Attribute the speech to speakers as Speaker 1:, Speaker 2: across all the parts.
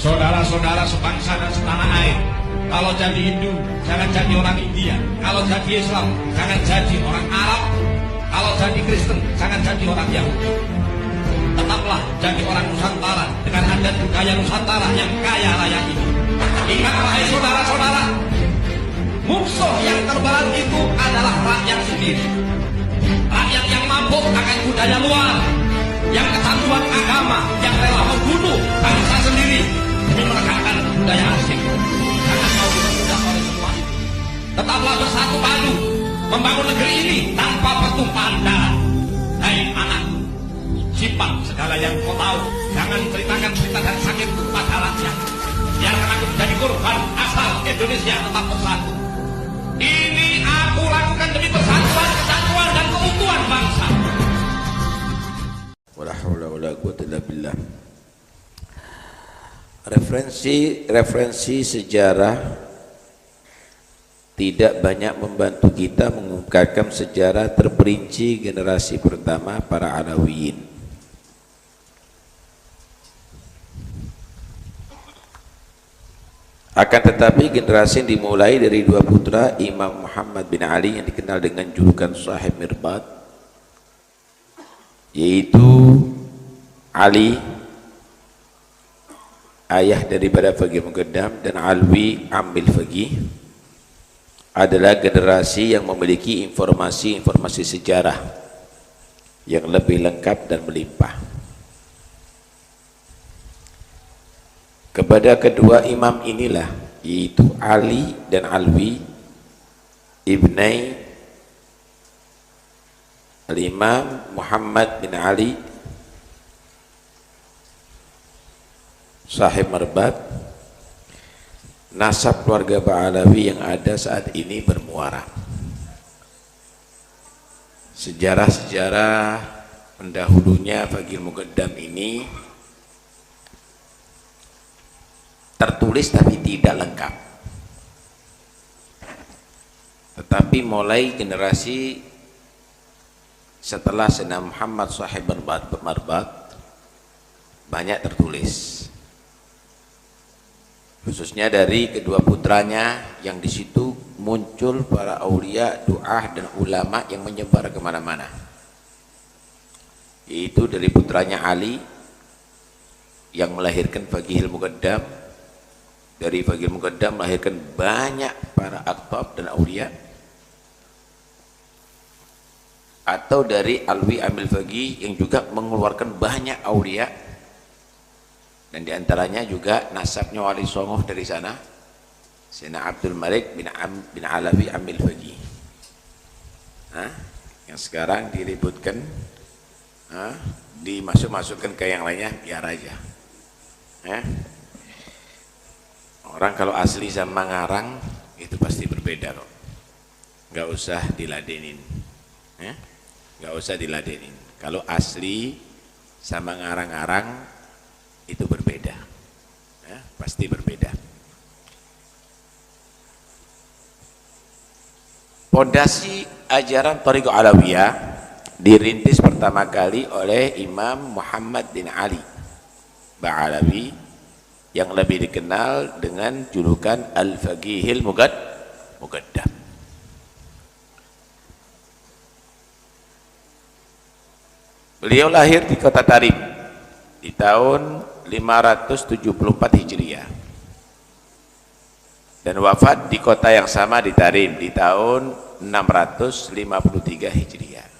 Speaker 1: Saudara-saudara sebangsa dan setanah air, kalau jadi Hindu jangan jadi orang India, kalau jadi Islam jangan jadi orang Arab, kalau jadi Kristen jangan jadi orang Yahudi. Tetaplah jadi orang Nusantara dengan adat budaya Nusantara yang kaya raya ini. Ingat wahai saudara-saudara, musuh yang terberat itu adalah rakyat sendiri. Rakyat yang mabuk akan budaya luar, yang kecanduan agama, yang rela membunuh bangsa sendiri demi menegakkan budaya asing. Jangan mau diperbudak oleh semua itu. Tetaplah bersatu padu membangun negeri ini tanpa pertumpahan darah. Hai anakku, simpan segala yang kau tahu. Jangan ceritakan cerita dan sakitku pada rakyat. Biarkan aku menjadi korban asal Indonesia tetap bersatu. Ini aku lakukan demi persatuan, kesatuan dan keutuhan bangsa.
Speaker 2: Wala haula wala quwwata illa billah. Referensi sejarah tidak banyak membantu kita mengungkapkan sejarah terperinci generasi pertama para Alawiyin. Akan tetapi generasi yang dimulai dari dua putra Imam Muhammad bin Ali yang dikenal dengan julukan Sahib Mirbat, yaitu Ali ayah daripada Faqih Muqaddam dan Alwi Amil Faqih, adalah generasi yang memiliki informasi sejarah yang lebih lengkap dan melimpah. Kepada kedua imam inilah, yaitu Ali dan Alwi ibnai Al-Imam Muhammad bin Ali Sahib Mirbat, nasab keluarga Ba'alawi yang ada saat ini bermuara. Sejarah-sejarah pendahulunya Faqih Muqaddam ini tertulis tapi tidak lengkap. Tetapi mulai generasi setelah Sayyidina Muhammad Sahib Mirbat banyak tertulis, khususnya dari kedua putranya yang di situ muncul para aulia, du'ah dan ulama yang menyebar kemana-mana, yaitu dari putranya Ali yang melahirkan Faqih Muqaddam, dari Faqih Muqaddam melahirkan banyak para aktab dan aulia, atau dari Alwi Amil Faqih yang juga mengeluarkan banyak aulia, dan diantaranya juga nasabnya Wali Songo dari sana, Sayyidina Abdul Malik bin Alawi Amil Faqih, yang sekarang diributkan, dimasukkan ke yang lainnya, biar aja. Orang kalau asli sama ngarang itu pasti berbeda kok, nggak usah diladenin, nggak usah diladenin. Kalau asli sama ngarang-ngarang itu berbeda, pasti berbeda. Pondasi ajaran Thariqah Alawiyah dirintis pertama kali oleh Imam Muhammad bin Ali Ba'alawi yang lebih dikenal dengan julukan Al-Faqihil Muqaddam. Beliau lahir di kota Tarim di tahun 574 Hijriah dan wafat di kota yang sama di Tarim di tahun 653 Hijriah.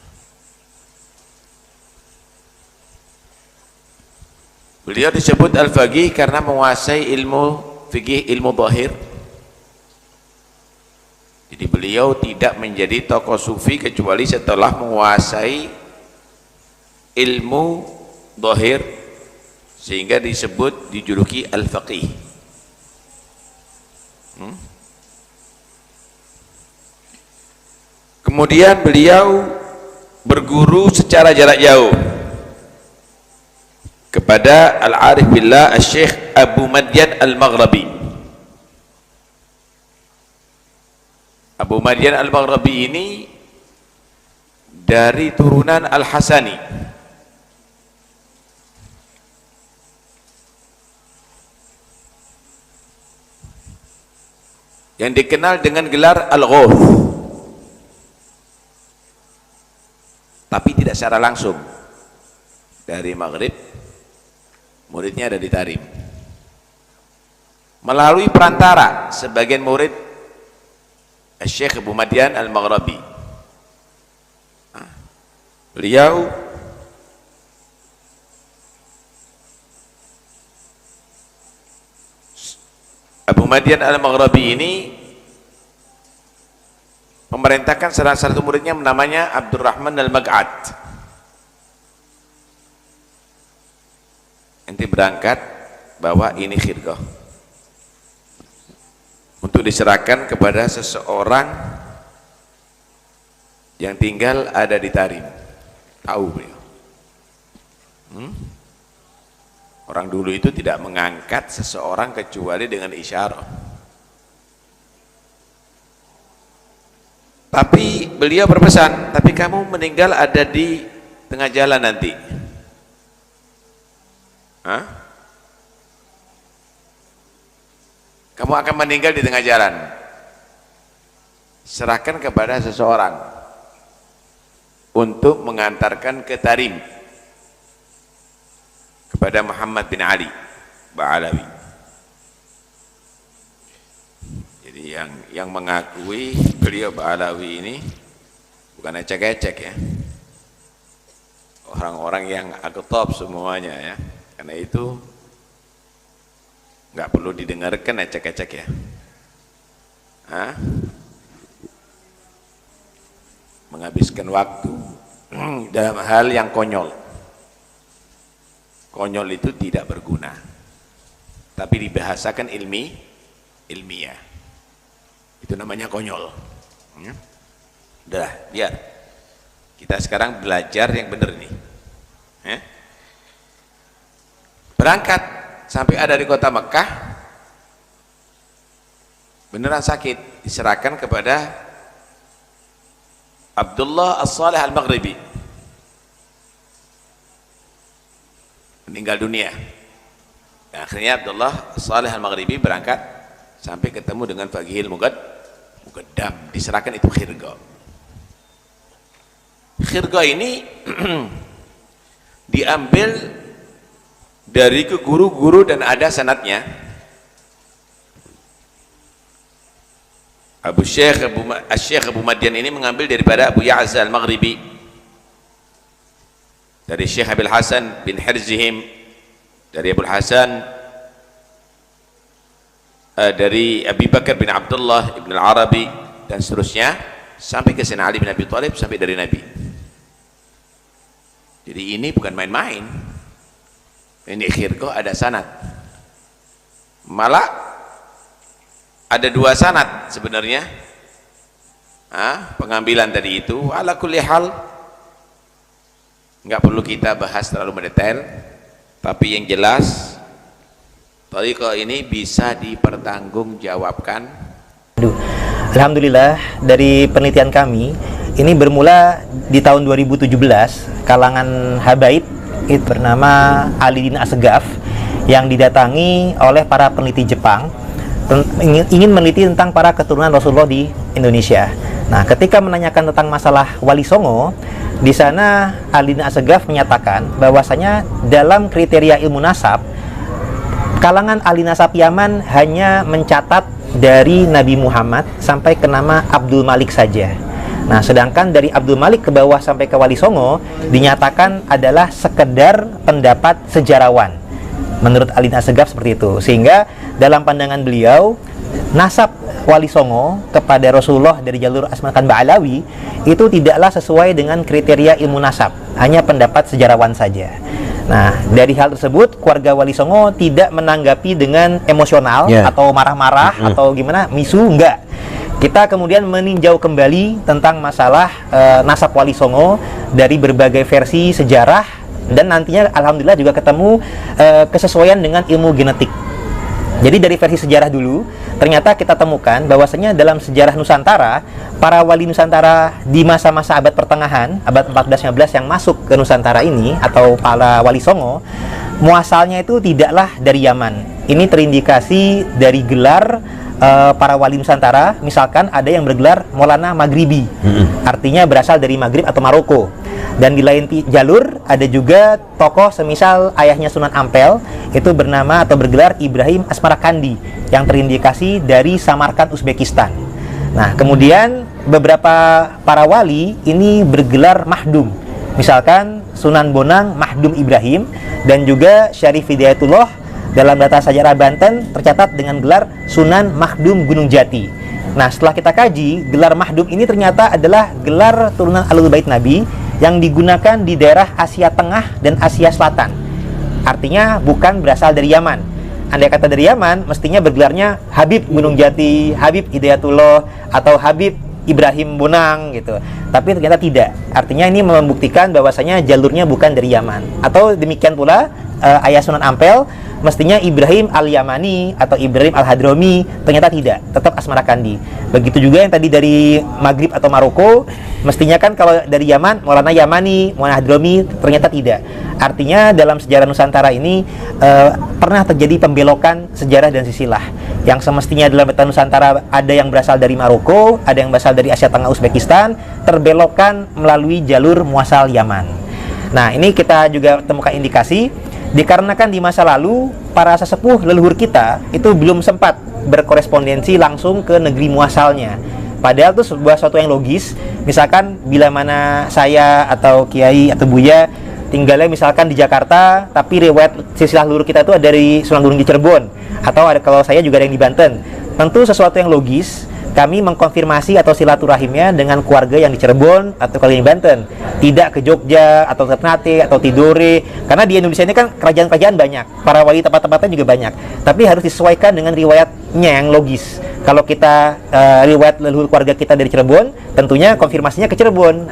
Speaker 2: Beliau disebut Al-Faqih karena menguasai ilmu fikih, ilmu zahir. Jadi beliau tidak menjadi tokoh sufi kecuali setelah menguasai ilmu zahir, sehingga disebut, dijuluki Al-Faqih. Kemudian beliau berguru secara jarak jauh kepada Al-Arif Billah Al-Syekh Abu Madyan Al-Maghrabi. Abu Madyan Al-Maghrabi ini dari turunan Al-Hasani. yang dikenal dengan gelar Al-Ghawth, tapi tidak secara langsung dari Maghrib, muridnya ada di Tarim, melalui perantara sebagian murid Syekh Abu Madian Al-Maghrabi. Beliau Abu Madian Al-Maghrabi ini memerintahkan salah satu muridnya namanya Abdurrahman Al-Mag'ad. Nanti berangkat bawa ini khirqah untuk diserahkan kepada seseorang yang tinggal ada di Tarim. Tahu beliau. Orang dulu itu tidak mengangkat seseorang kecuali dengan isyarat. Tapi beliau berpesan, tapi kamu meninggal ada di tengah jalan nanti. Hah? Kamu akan meninggal di tengah jalan. Serahkan kepada seseorang untuk mengantarkan ke Tarim kepada Muhammad bin Ali Ba'alawi. Jadi yang mengakui beliau Ba'alawi ini bukan ecek-ecek ya, orang-orang yang top semuanya ya. Karena itu nggak perlu didengarkan ecek-ecek ya. Menghabiskan waktu dalam hal yang konyol. Konyol itu tidak berguna, tapi dibahasakan ilmiah. Itu namanya konyol. Udah, biar kita sekarang belajar yang benar nih. Berangkat sampai ada di kota Mekah, beneran sakit, diserahkan kepada Abdullah As-Salih Al-Maghribi, meninggal dunia. Dan akhirnya Abdullah As-Salih Al-Maghribi berangkat sampai ketemu dengan Faqihil Muqaddam, diserahkan itu khirqah. Khirqah ini diambil dari ke guru-guru dan ada sanadnya. Syekh Abu Madian ini mengambil daripada Abu Ya'za Al-Maghribi, dari Syekh Abil Hasan bin Hirzihim, dari Abu Hasan, dari Abi Bakar bin Abdullah ibn Al-Arabi, dan seterusnya sampai ke Sayyidina Ali bin Abi Thalib, sampai dari Nabi. Jadi ini bukan main-main. Ini khirqah ada sanad, malah ada dua sanad sebenarnya. Pengambilan tadi itu ala kulli hal nggak perlu kita bahas terlalu mendetail, tapi yang jelas thariqah ini bisa dipertanggungjawabkan.
Speaker 3: Alhamdulillah, dari penelitian kami ini bermula di tahun 2017, kalangan habaib itu bernama Ali Asgaf yang didatangi oleh para peneliti Jepang ingin meneliti tentang para keturunan Rasulullah di Indonesia. Nah, ketika menanyakan tentang masalah Wali Songo, di sana Ali Asgaf menyatakan bahwasanya dalam kriteria ilmu nasab, kalangan ahli nasab Yaman hanya mencatat dari Nabi Muhammad sampai ke nama Abdul Malik saja. Nah, sedangkan dari Abdul Malik ke bawah sampai ke Wali Songo dinyatakan adalah sekedar pendapat sejarawan. Menurut Ali Asgaf seperti itu. Sehingga dalam pandangan beliau, nasab Wali Songo kepada Rasulullah dari jalur Asmakan Ba'alawi itu tidaklah sesuai dengan kriteria ilmu nasab, hanya pendapat sejarawan saja. Nah, dari hal tersebut keluarga Wali Songo tidak menanggapi dengan emosional atau marah-marah atau gimana, misu, enggak. Kita kemudian meninjau kembali tentang masalah nasab Wali Songo dari berbagai versi sejarah, dan nantinya alhamdulillah juga ketemu kesesuaian dengan ilmu genetik. Jadi dari versi sejarah dulu, ternyata kita temukan bahwasanya dalam sejarah Nusantara, para wali Nusantara di masa-masa abad pertengahan, abad 14-15 yang masuk ke Nusantara ini, atau para wali Songo, muasalnya itu tidaklah dari Yaman. Ini terindikasi dari gelar para wali Nusantara, misalkan ada yang bergelar Maulana Maghribi, artinya berasal dari Maghrib atau Maroko. Dan di lain jalur ada juga tokoh semisal ayahnya Sunan Ampel, itu bernama atau bergelar Ibrahim Asmarakandi, yang terindikasi dari Samarkand, Uzbekistan. Nah, kemudian beberapa para wali ini bergelar Mahdum, misalkan Sunan Bonang Mahdum Ibrahim, dan juga Syarif Hidayatullah dalam data sejarah Banten tercatat dengan gelar Sunan Mahdum Gunung Jati. Nah, setelah kita kaji, gelar Mahdum ini ternyata adalah gelar turunan Ahlul Bait Nabi yang digunakan di daerah Asia Tengah dan Asia Selatan. Artinya bukan berasal dari Yaman. Andai kata dari Yaman, mestinya bergelarnya Habib Gunung Jati, Habib Hidayatullah, atau Habib Ibrahim Bonang gitu. Tapi ternyata tidak. Artinya ini membuktikan bahwasanya jalurnya bukan dari Yaman. Atau demikian pula ayah Sunan Ampel, mestinya Ibrahim Al-Yamani atau Ibrahim Al-Hadromi, ternyata tidak, tetap Asmarakandi. Begitu juga yang tadi dari Maghrib atau Maroko, mestinya kan kalau dari Yaman, Maulana Yamani, Maulana Hadromi, ternyata tidak. Artinya dalam sejarah Nusantara ini pernah terjadi pembelokan sejarah dan silsilah. Yang semestinya dalam peta Nusantara ada yang berasal dari Maroko, ada yang berasal dari Asia Tengah, Uzbekistan, terbelokkan melalui jalur muasal Yaman. Nah, ini kita juga temukan indikasi dikarenakan di masa lalu para sesepuh leluhur kita itu belum sempat berkorespondensi langsung ke negeri muasalnya. Padahal itu sebuah suatu yang logis. Misalkan bila mana saya atau Kiai atau Buya tinggalnya misalkan di Jakarta, tapi riwayat silsilah leluhur kita itu ada dari Sunan Gunung di Cirebon, atau ada kalau saya juga ada yang di Banten. Tentu sesuatu yang logis kami mengkonfirmasi atau silaturahimnya dengan keluarga yang di Cirebon atau keluarga yang di Banten, tidak ke Jogja atau Ternate atau Tidore, karena di Indonesia ini kan kerajaan-kerajaan banyak, para wali tempat-tempatnya juga banyak, tapi harus disesuaikan dengan riwayatnya yang logis. Kalau kita riwayat leluhur keluarga kita dari Cirebon, tentunya konfirmasinya ke Cirebon.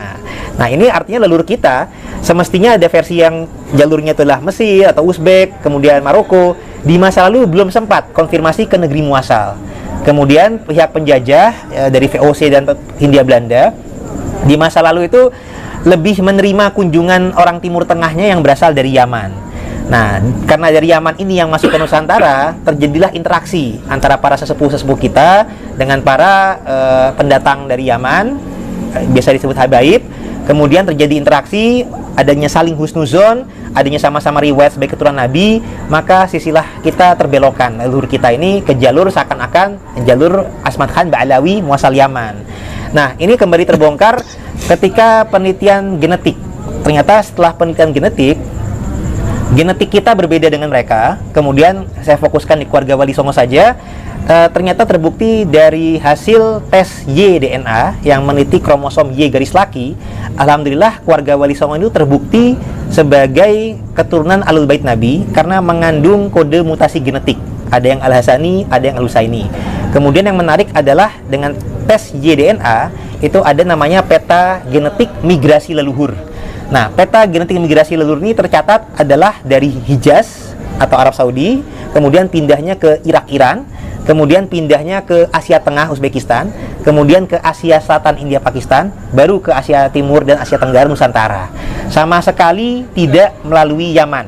Speaker 3: Nah, ini artinya leluhur kita semestinya ada versi yang jalurnya itulah Mesir atau Uzbek, kemudian Maroko. Di masa lalu belum sempat konfirmasi ke negeri muasal. Kemudian pihak penjajah dari VOC dan Hindia Belanda di masa lalu itu lebih menerima kunjungan orang Timur Tengahnya yang berasal dari Yaman. Nah, karena dari Yaman ini yang masuk ke Nusantara, terjadilah interaksi antara para sesepuh-sesepuh kita dengan para pendatang dari Yaman, biasa disebut habaib. Kemudian terjadi interaksi, adanya saling husnuzon, adanya sama-sama riwayat sebagai keturunan Nabi, maka silsilah kita terbelokkan, leluhur kita ini ke jalur seakan-akan jalur Asmat Khan Ba'alawi muasal Yaman. Nah, ini kembali terbongkar ketika penelitian genetik. Ternyata setelah penelitian genetik kita berbeda dengan mereka. Kemudian saya fokuskan di keluarga Wali Songo saja. Ternyata terbukti dari hasil tes Y-DNA yang meneliti kromosom Y garis laki. Alhamdulillah keluarga Wali Songo itu terbukti sebagai keturunan Ahlul Bait Nabi karena mengandung kode mutasi genetik. Ada yang Al-Hasani, ada yang Al-Husaini. Kemudian yang menarik adalah dengan tes Y-DNA itu ada namanya peta genetik migrasi leluhur. Nah, peta genetik migrasi leluhur ini tercatat adalah dari Hijaz atau Arab Saudi, kemudian pindahnya ke Irak, Iran, kemudian pindahnya ke Asia Tengah, Uzbekistan, kemudian ke Asia Selatan, India, Pakistan, baru ke Asia Timur dan Asia Tenggara, Nusantara. Sama sekali tidak melalui Yaman.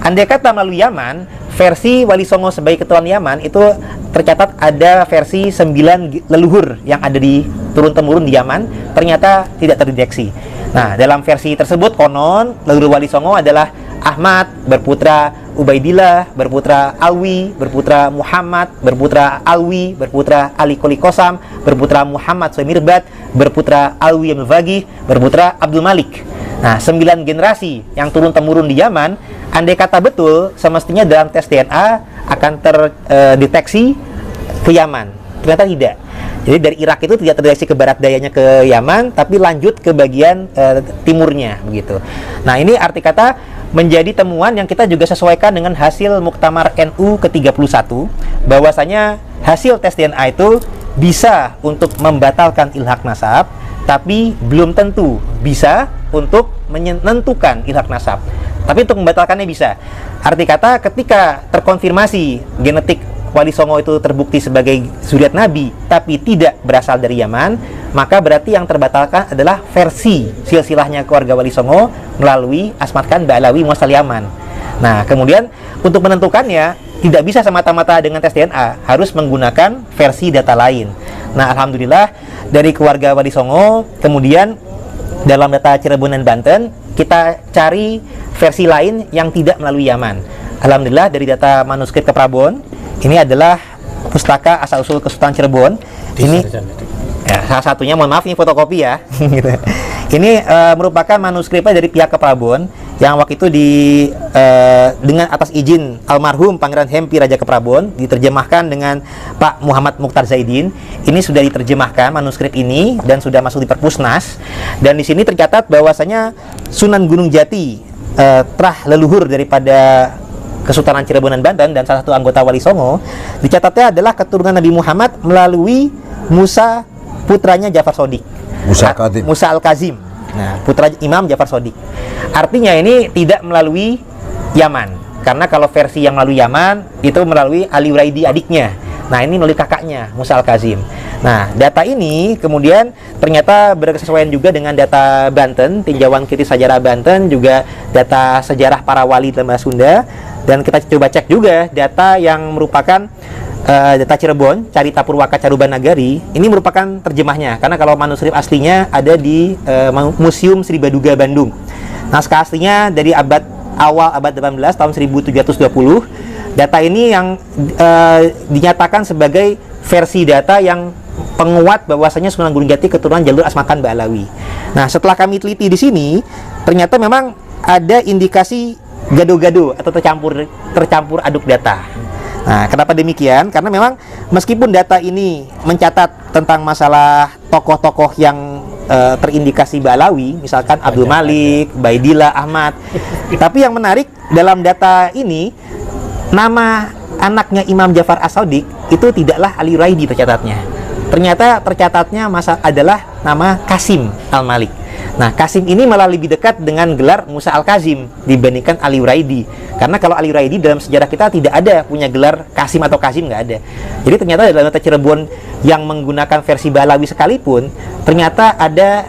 Speaker 3: Andai kata melalui Yaman, versi Wali Songo sebagai keturunan Yaman itu tercatat ada versi 9 leluhur yang ada di turun-temurun di Yaman, ternyata tidak terdeteksi. Nah, dalam versi tersebut konon leluhur Wali Songo adalah Ahmad berputra Ubaidillah, berputra Alwi, berputra Muhammad, berputra Alwi, berputra Ali Koli Kosam, berputra Muhammad Sumirbat, berputra Alwi Abdul Fagih, berputra Abdul Malik. Nah, 9 generasi yang turun-temurun di Yaman, andai kata betul, semestinya dalam tes DNA akan terdeteksi ke Yaman. Ternyata tidak. Jadi dari Irak itu tidak terdeteksi ke barat dayanya ke Yaman, tapi lanjut ke bagian timurnya begitu. Nah, ini arti kata menjadi temuan yang kita juga sesuaikan dengan hasil Muktamar NU ke-31, bahwasanya hasil tes DNA itu bisa untuk membatalkan ilhaq nasab, tapi belum tentu bisa untuk menentukan ilhaq nasab. Tapi untuk membatalkannya bisa. Arti kata ketika terkonfirmasi genetik Wali Songo itu terbukti sebagai zuriat Nabi, tapi tidak berasal dari Yaman, maka berarti yang terbatalkan adalah versi silsilahnya keluarga Wali Songo melalui Asmat Khan Ba'alawi muasal Yaman. Nah, kemudian untuk menentukannya tidak bisa semata-mata dengan tes DNA, harus menggunakan versi data lain. Nah, alhamdulillah dari keluarga Wali Songo, kemudian dalam data Cirebon dan Banten kita cari versi lain yang tidak melalui Yaman. Alhamdulillah dari data manuskrip ke Prabon, ini adalah pustaka asal-usul Kesultanan Cirebon. Ini ya, salah satunya, mohon maaf ini fotokopi ya. Ini merupakan manuskripnya dari pihak Keprabon yang waktu itu dengan atas izin almarhum Pangeran Hempi Raja Keprabon diterjemahkan dengan Pak Muhammad Mukhtar Zaidin. Ini sudah diterjemahkan manuskrip ini dan sudah masuk di Perpusnas. Dan di sini tercatat bahwasanya Sunan Gunung Jati telah leluhur daripada Kesultanan Cirebon dan Banten dan salah satu anggota Wali Songo, dicatatnya adalah keturunan Nabi Muhammad melalui Musa putranya Ja'far Shodiq. Musa Al-Kazim. Nah, putra Imam Ja'far Shodiq. Artinya ini tidak melalui Yaman. Karena kalau versi yang melalui Yaman itu melalui Ali Uraidi adiknya. Nah, ini melalui kakaknya Musa Al-Kazim. Nah, data ini kemudian ternyata berkesesuaian juga dengan data Banten, tinjauan kritis sejarah Banten, juga data sejarah para wali dalam bahasa Sunda. Dan kita coba cek juga data yang merupakan data Cirebon, Carita Purwaka Caruban Nagari, ini merupakan terjemahnya. Karena kalau manuskrip aslinya ada di Museum Sri Baduga Bandung. Naskah aslinya dari awal abad 18 tahun 1720. Data ini yang dinyatakan sebagai versi data yang penguat bahwasanya Sunan Gunung Jati keturunan jalur Asmakan Ba'alawi. Nah, setelah kami teliti di sini, ternyata memang ada indikasi gado-gado atau tercampur aduk data. Nah, kenapa demikian? Karena memang meskipun data ini mencatat tentang masalah tokoh-tokoh yang terindikasi Ba'alawi, misalkan Abdul Malik, Baidillah, Ahmad, tapi yang menarik dalam data ini, nama anaknya Imam Ja'far As-Shodiq itu tidaklah Ali Uraidi tercatatnya. Ternyata tercatatnya adalah nama Qasim Al-Malik. Nah, Qasim ini malah lebih dekat dengan gelar Musa Al-Kazim dibandingkan Ali Uraidi. Karena kalau Ali Uraidi dalam sejarah kita tidak ada punya gelar Qasim atau Kazim, nggak ada. Jadi ternyata dalam data Cirebon yang menggunakan versi Ba'alawi sekalipun, ternyata ada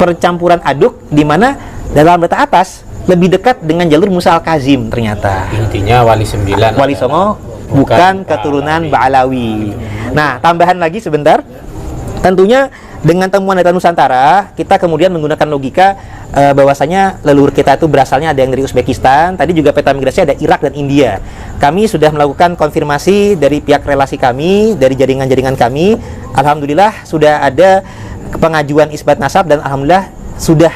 Speaker 3: percampuran aduk di mana dalam data atas lebih dekat dengan jalur Musa Al-Kazim ternyata.
Speaker 4: Intinya Wali 9
Speaker 3: Wali Songo bukan keturunan Ba'alawi. Nah, tambahan lagi sebentar. Tentunya dengan temuan data Nusantara, kita kemudian menggunakan logika bahwasanya leluhur kita itu berasalnya ada yang dari Uzbekistan. Tadi juga peta migrasi ada Irak dan India. Kami sudah melakukan konfirmasi dari pihak relasi kami, dari jaringan-jaringan kami. Alhamdulillah sudah ada pengajuan isbat nasab dan alhamdulillah sudah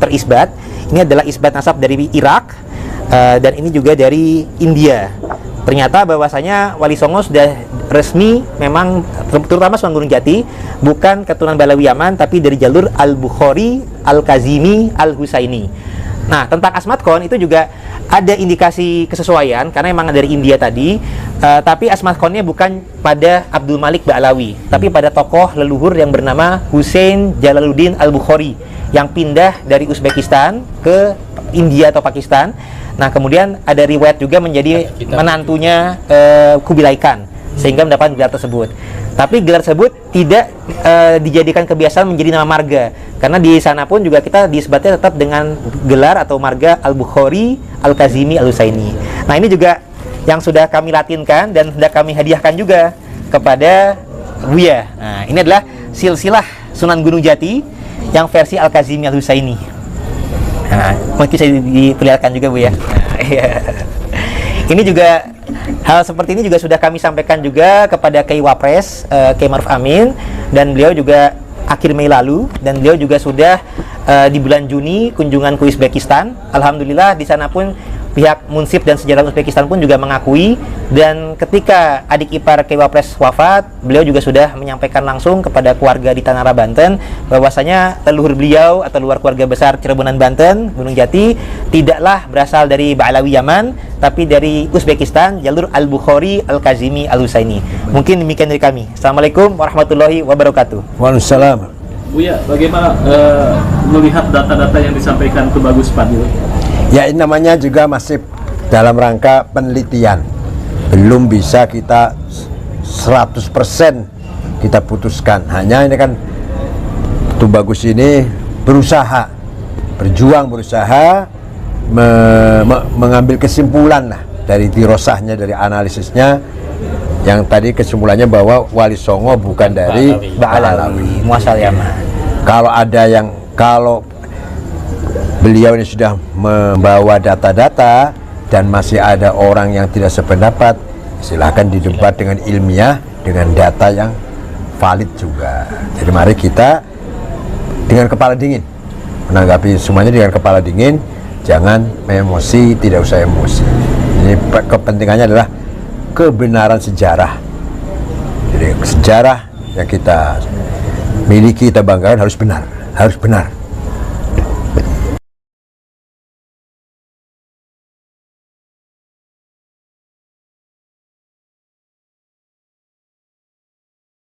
Speaker 3: terisbat. Ini adalah isbat nasab dari Irak dan ini juga dari India. Ternyata bahwasanya Wali Songo sudah resmi memang, terutama Sunan Gunung Jati, bukan keturunan Ba'alawi Yaman, tapi dari jalur Al-Bukhari, Al-Kazimi, Al-Husaini. Nah, tentang Asmatkon itu juga ada indikasi kesesuaian, karena memang dari India tadi, tapi Asmatkonnya bukan pada Abdul Malik Ba'alawi, tapi pada tokoh leluhur yang bernama Hussein Jalaluddin Al-Bukhari, yang pindah dari Uzbekistan ke India atau Pakistan. Nah, kemudian ada riwayat juga menjadi menantunya Kubilai Khan, sehingga mendapat gelar tersebut. Tapi gelar tersebut tidak dijadikan kebiasaan menjadi nama marga, karena di sana pun juga kita disebutnya tetap dengan gelar atau marga Al-Bukhari, Al-Kazimi, Al-Husaini. Nah, ini juga yang sudah kami latinkan dan sudah kami hadiahkan juga kepada Buya. Nah, ini adalah silsilah Sunan Gunung Jati yang versi Al-Kazimi, Al-Husaini. Nah, mungkin bisa diperlihatkan juga, Bu ya. Nah, iya. Ini juga hal seperti ini juga sudah kami sampaikan juga kepada Kiai Wapres, Kiai Maruf Amin, dan beliau juga akhir Mei lalu, dan beliau juga sudah di bulan Juni kunjungan ke Uzbekistan. Alhamdulillah di sana pun pihak Munsif dan Sejarah Uzbekistan pun juga mengakui, dan ketika adik ipar Kiai Wapres wafat, beliau juga sudah menyampaikan langsung kepada keluarga di Tanara Banten bahwasanya leluhur beliau atau luar keluarga besar Cirebonan Banten, Gunung Jati, tidaklah berasal dari Ba'alawi Yaman, tapi dari Uzbekistan, jalur Al-Bukhari, Al-Kazimi, Al-Husaini. Mungkin demikian dari kami. Assalamualaikum warahmatullahi wabarakatuh.
Speaker 5: Waalaikumsalam.
Speaker 6: Buya, bagaimana melihat data-data yang disampaikan ke Bagus Fadil?
Speaker 5: Ya, ini namanya juga masih dalam rangka penelitian. Belum bisa kita 100% kita putuskan. Hanya ini kan Tuh Bagus ini berusaha, berjuang berusaha mengambil kesimpulan lah dari dirosahnya, dari analisisnya, yang tadi kesimpulannya bahwa Wali Songo bukan dari
Speaker 3: Ba'alawi, muasal Yaman.
Speaker 5: Kalau beliau ini sudah membawa data-data dan masih ada orang yang tidak sependapat, silahkan didebat dengan ilmiah, dengan data yang valid juga. Jadi mari kita dengan kepala dingin menanggapi semuanya, dengan kepala dingin, jangan emosi, tidak usah emosi. Ini kepentingannya adalah kebenaran sejarah. Jadi sejarah yang kita miliki, kita banggakan harus benar, harus benar.